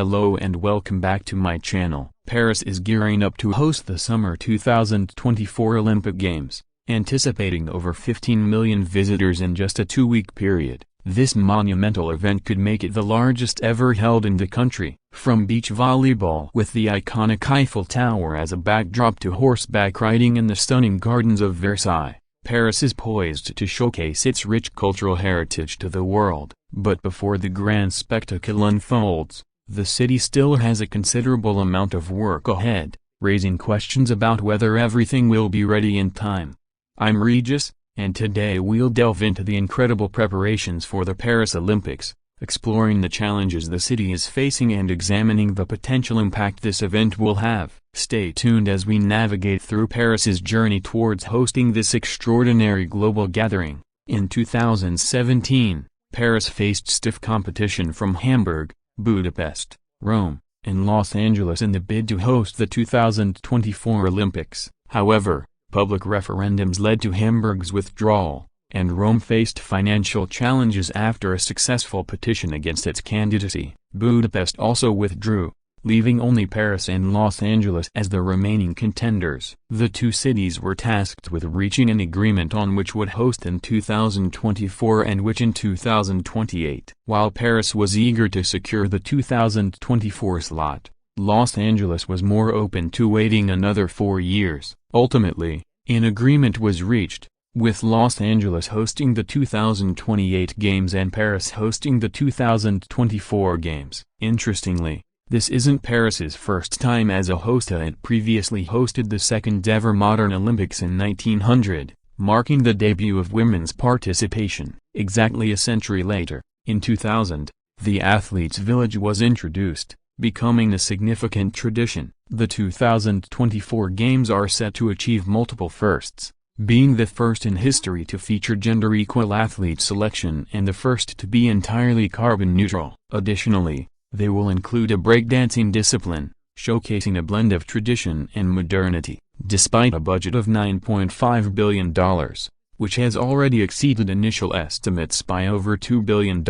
Hello and welcome back to my channel. Paris is gearing up to host the Summer 2024 Olympic Games, anticipating over 15 million visitors in just a 2-week period. This monumental event could make it the largest ever held in the country. From beach volleyball with the iconic Eiffel Tower as a backdrop to horseback riding in the stunning gardens of Versailles, Paris is poised to showcase its rich cultural heritage to the world. But before the grand spectacle unfolds, the city still has a considerable amount of work ahead, raising questions about whether everything will be ready in time. I'm Regis, and today we'll delve into the incredible preparations for the Paris Olympics, exploring the challenges the city is facing and examining the potential impact this event will have. Stay tuned as we navigate through Paris's journey towards hosting this extraordinary global gathering. In 2017, Paris faced stiff competition from Hamburg, Budapest, Rome, and Los Angeles in the bid to host the 2024 Olympics. However, public referendums led to Hamburg's withdrawal, and Rome faced financial challenges after a successful petition against its candidacy. Budapest also withdrew, leaving only Paris and Los Angeles as the remaining contenders. The two cities were tasked with reaching an agreement on which would host in 2024 and which in 2028. While Paris was eager to secure the 2024 slot, Los Angeles was more open to waiting another 4 years. Ultimately, an agreement was reached, with Los Angeles hosting the 2028 Games and Paris hosting the 2024 Games. Interestingly, this isn't Paris's first time as a host. It previously hosted the second ever modern Olympics in 1900, marking the debut of women's participation. Exactly a century later, in 2000, the Athletes' Village was introduced, becoming a significant tradition. The 2024 Games are set to achieve multiple firsts, being the first in history to feature gender-equal athlete selection and the first to be entirely carbon neutral. Additionally, they will include a breakdancing discipline, showcasing a blend of tradition and modernity. Despite a budget of $9.5 billion, which has already exceeded initial estimates by over $2 billion,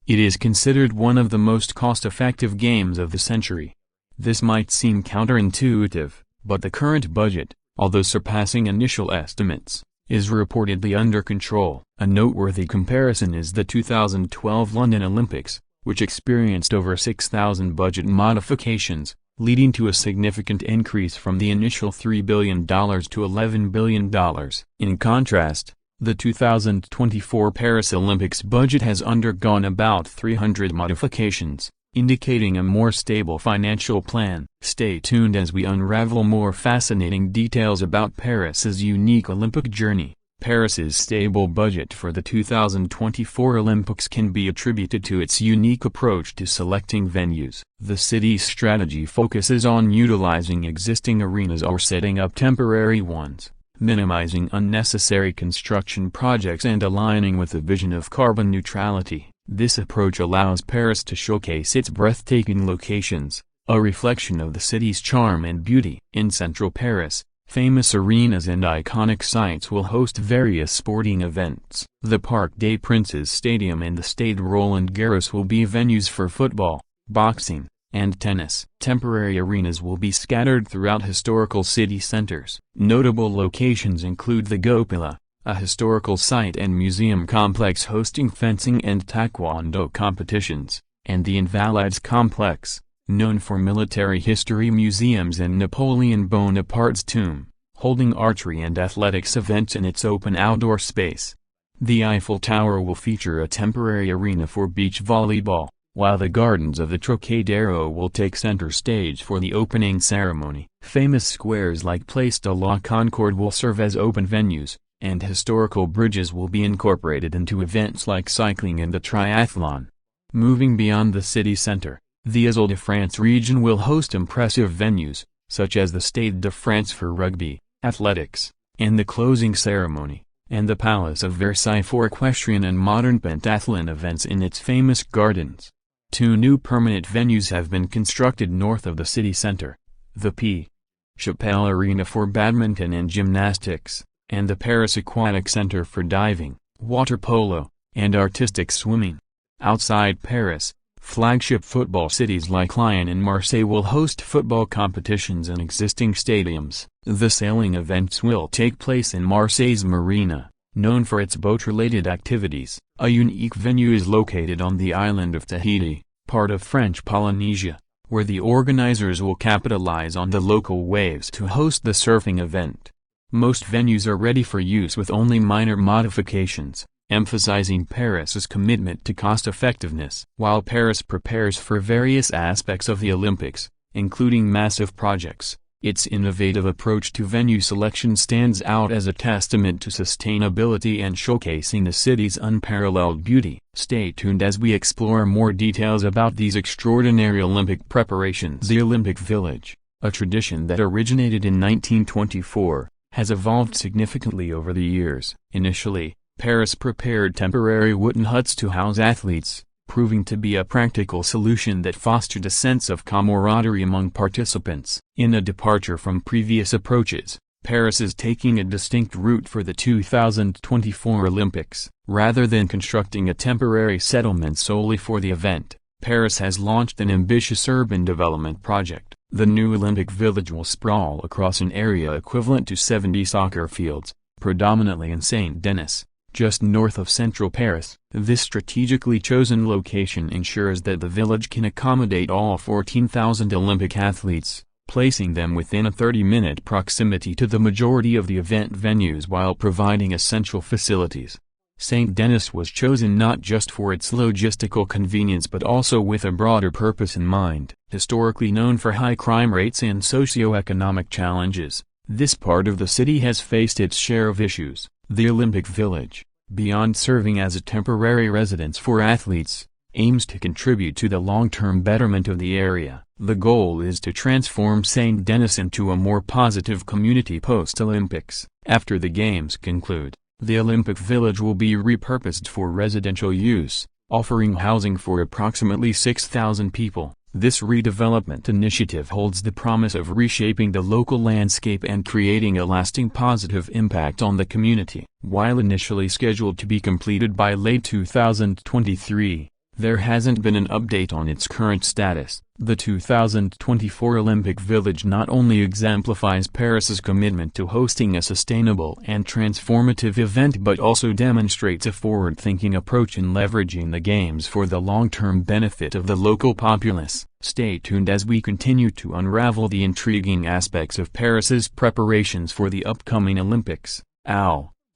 it is considered one of the most cost-effective games of the century. This might seem counterintuitive, but the current budget, although surpassing initial estimates, is reportedly under control. A noteworthy comparison is the 2012 London Olympics, which experienced over 6,000 budget modifications, leading to a significant increase from the initial $3 billion to $11 billion. In contrast, the 2024 Paris Olympics budget has undergone about 300 modifications, indicating a more stable financial plan. Stay tuned as we unravel more fascinating details about Paris's unique Olympic journey. Paris's stable budget for the 2024 Olympics can be attributed to its unique approach to selecting venues. The city's strategy focuses on utilizing existing arenas or setting up temporary ones, minimizing unnecessary construction projects and aligning with the vision of carbon neutrality. This approach allows Paris to showcase its breathtaking locations, a reflection of the city's charm and beauty. In central Paris, famous arenas and iconic sites will host various sporting events. The Parc des Princes Stadium and the Stade Roland-Garros will be venues for football, boxing, and tennis. Temporary arenas will be scattered throughout historical city centers. Notable locations include the Gopola, a historical site and museum complex hosting fencing and taekwondo competitions, and the Invalides complex, known for military history museums and Napoleon Bonaparte's tomb, holding archery and athletics events in its open outdoor space. The Eiffel Tower will feature a temporary arena for beach volleyball, while the gardens of the Trocadero will take center stage for the opening ceremony. Famous squares like Place de la Concorde will serve as open venues, and historical bridges will be incorporated into events like cycling and the triathlon. Moving beyond the city center, the Île-de-France region will host impressive venues, such as the Stade de France for rugby, athletics, and the closing ceremony, and the Palace of Versailles for equestrian and modern pentathlon events in its famous gardens. 2 new permanent venues have been constructed north of the city center: the P. Chapelle Arena for badminton and gymnastics, and the Paris Aquatic Center for diving, water polo, and artistic swimming. Outside Paris, Flagship football cities like Lyon and Marseille will host football competitions in existing stadiums. The sailing events will take place in Marseille's marina, known for its boat-related activities. A unique venue is located on the island of Tahiti, part of French Polynesia, where the organizers will capitalize on the local waves to host the surfing event. Most venues are ready for use with only minor modifications, emphasizing Paris's commitment to cost-effectiveness. While Paris prepares for various aspects of the Olympics, including massive projects, its innovative approach to venue selection stands out as a testament to sustainability and showcasing the city's unparalleled beauty. Stay tuned as we explore more details about these extraordinary Olympic preparations. The Olympic Village, a tradition that originated in 1924, has evolved significantly over the years. Initially, Paris prepared temporary wooden huts to house athletes, proving to be a practical solution that fostered a sense of camaraderie among participants. In a departure from previous approaches, Paris is taking a distinct route for the 2024 Olympics. Rather than constructing a temporary settlement solely for the event, Paris has launched an ambitious urban development project. The new Olympic Village will sprawl across an area equivalent to 70 soccer fields, predominantly in Saint-Denis, just north of central Paris. This strategically chosen location ensures that the village can accommodate all 14,000 Olympic athletes, placing them within a 30-minute proximity to the majority of the event venues while providing essential facilities. Saint-Denis was chosen not just for its logistical convenience but also with a broader purpose in mind. Historically known for high crime rates and socio-economic challenges, this part of the city has faced its share of issues. The Olympic Village, beyond serving as a temporary residence for athletes, aims to contribute to the long-term betterment of the area. The goal is to transform Saint-Denis into a more positive community post-Olympics. After the Games conclude, the Olympic Village will be repurposed for residential use, offering housing for approximately 6,000 people. This redevelopment initiative holds the promise of reshaping the local landscape and creating a lasting positive impact on the community. While initially scheduled to be completed by late 2023, there hasn't been an update on its current status. The 2024 Olympic Village not only exemplifies Paris's commitment to hosting a sustainable and transformative event but also demonstrates a forward-thinking approach in leveraging the Games for the long-term benefit of the local populace. Stay tuned as we continue to unravel the intriguing aspects of Paris's preparations for the upcoming Olympics.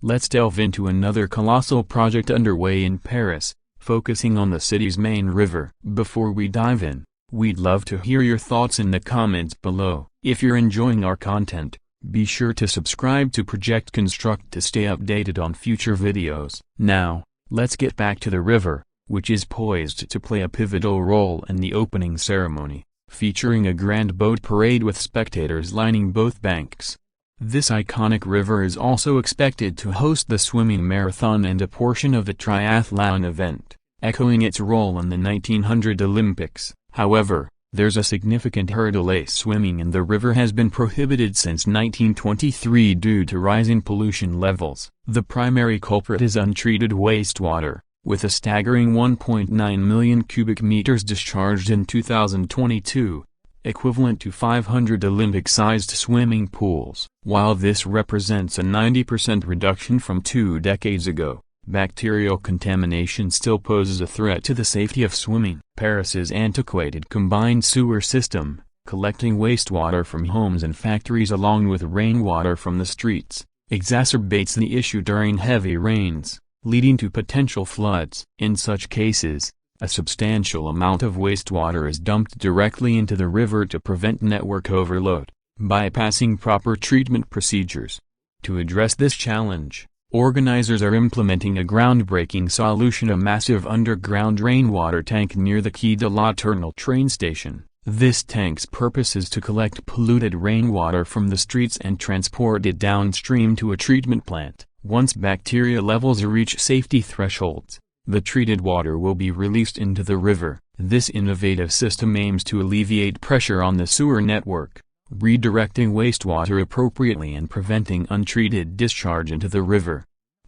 Let's delve into another colossal project underway in Paris, focusing on the city's main river. Before we dive in, we'd love to hear your thoughts in the comments below. If you're enjoying our content, be sure to subscribe to Project Construct to stay updated on future videos. Now, let's get back to the river, which is poised to play a pivotal role in the opening ceremony, featuring a grand boat parade with spectators lining both banks. This iconic river is also expected to host the swimming marathon and a portion of the triathlon event, echoing its role in the 1900 Olympics. However, there's a significant hurdle: swimming in the river has been prohibited since 1923 due to rising pollution levels. The primary culprit is untreated wastewater, with a staggering 1.9 million cubic meters discharged in 2022. Equivalent to 500 Olympic-sized swimming pools. While this represents a 90% reduction from 2 decades ago, bacterial contamination still poses a threat to the safety of swimming. Paris's antiquated combined sewer system, collecting wastewater from homes and factories along with rainwater from the streets, exacerbates the issue during heavy rains, leading to potential floods. In such cases, a substantial amount of wastewater is dumped directly into the river to prevent network overload, bypassing proper treatment procedures. To address this challenge, organizers are implementing a groundbreaking solution: a massive underground rainwater tank near the Quai de la Tournelle train station. This tank's purpose is to collect polluted rainwater from the streets and transport it downstream to a treatment plant. Once bacteria levels reach safety thresholds, the treated water will be released into the river. This innovative system aims to alleviate pressure on the sewer network, redirecting wastewater appropriately and preventing untreated discharge into the river.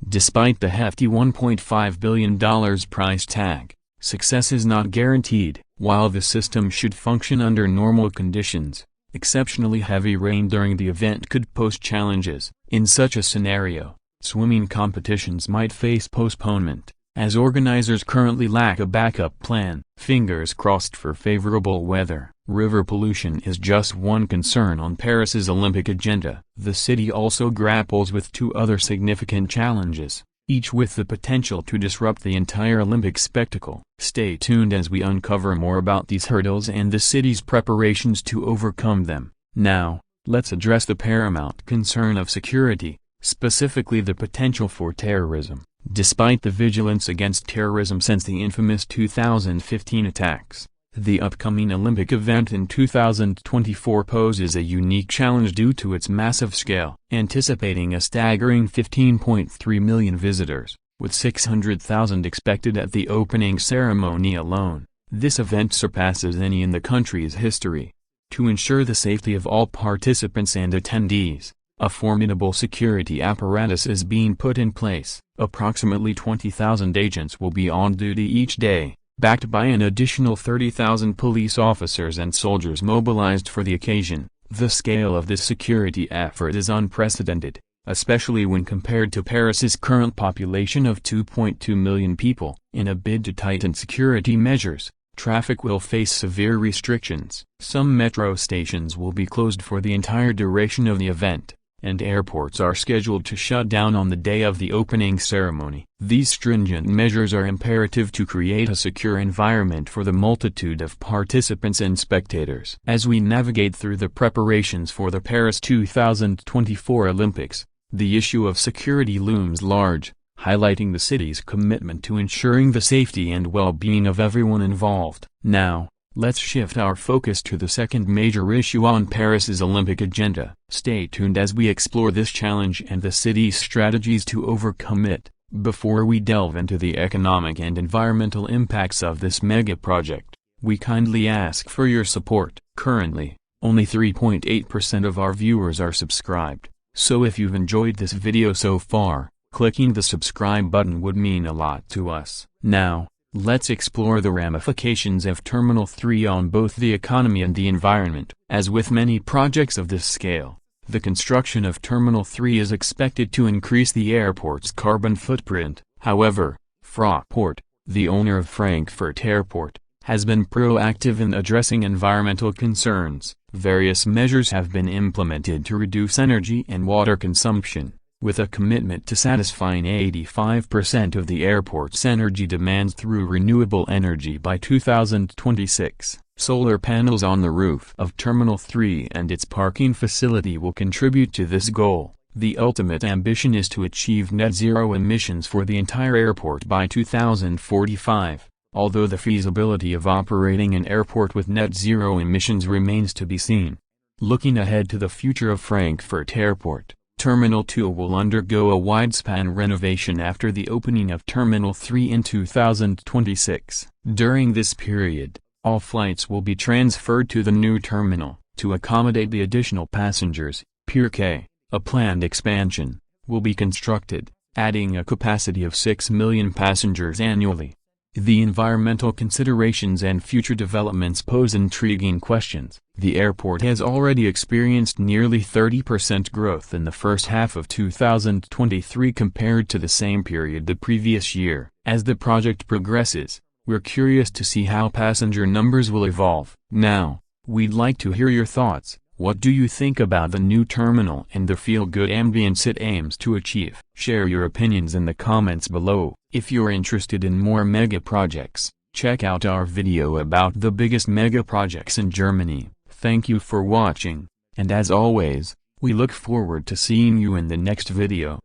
Despite the hefty $1.5 billion price tag, success is not guaranteed. While the system should function under normal conditions, exceptionally heavy rain during the event could pose challenges. In such a scenario, swimming competitions might face postponement, as organizers currently lack a backup plan. Fingers crossed for favorable weather. River pollution is just one concern on Paris's Olympic agenda. The city also grapples with two other significant challenges, each with the potential to disrupt the entire Olympic spectacle. Stay tuned as we uncover more about these hurdles and the city's preparations to overcome them. Now, let's address the paramount concern of security, specifically the potential for terrorism. Despite the vigilance against terrorism since the infamous 2015 attacks, the upcoming Olympic event in 2024 poses a unique challenge due to its massive scale. Anticipating a staggering 15.3 million visitors, with 600,000 expected at the opening ceremony alone, this event surpasses any in the country's history. To ensure the safety of all participants and attendees, a formidable security apparatus is being put in place. Approximately 20,000 agents will be on duty each day, backed by an additional 30,000 police officers and soldiers mobilized for the occasion. The scale of this security effort is unprecedented, especially when compared to Paris's current population of 2.2 million people. In a bid to tighten security measures, traffic will face severe restrictions. Some metro stations will be closed for the entire duration of the event, and airports are scheduled to shut down on the day of the opening ceremony. These stringent measures are imperative to create a secure environment for the multitude of participants and spectators. As we navigate through the preparations for the Paris 2024 Olympics, the issue of security looms large, highlighting the city's commitment to ensuring the safety and well-being of everyone involved. Now, let's shift our focus to the second major issue on Paris's Olympic agenda. Stay tuned as we explore this challenge and the city's strategies to overcome it. Before we delve into the economic and environmental impacts of this mega project, we kindly ask for your support. Currently, only 3.8% of our viewers are subscribed, so if you've enjoyed this video so far, clicking the subscribe button would mean a lot to us. Now, let's explore the ramifications of Terminal 3 on both the economy and the environment. As with many projects of this scale, the construction of Terminal 3 is expected to increase the airport's carbon footprint. However, Fraport, the owner of Frankfurt Airport, has been proactive in addressing environmental concerns. Various measures have been implemented to reduce energy and water consumption, with a commitment to satisfying 85% of the airport's energy demands through renewable energy by 2026. Solar panels on the roof of Terminal 3 and its parking facility will contribute to this goal. The ultimate ambition is to achieve net zero emissions for the entire airport by 2045, although the feasibility of operating an airport with net zero emissions remains to be seen. Looking ahead to the future of Frankfurt Airport, Terminal 2 will undergo a wide-span renovation after the opening of Terminal 3 in 2026. During this period, all flights will be transferred to the new terminal. To accommodate the additional passengers, Pier K, a planned expansion, will be constructed, adding a capacity of 6 million passengers annually. The environmental considerations and future developments pose intriguing questions. The airport has already experienced nearly 30% growth in the first half of 2023 compared to the same period the previous year. As the project progresses, we're curious to see how passenger numbers will evolve. Now, we'd like to hear your thoughts. What do you think about the new terminal and the feel-good ambience it aims to achieve? Share your opinions in the comments below. If you're interested in more mega projects, check out our video about the biggest mega projects in Germany. Thank you for watching, and as always, we look forward to seeing you in the next video.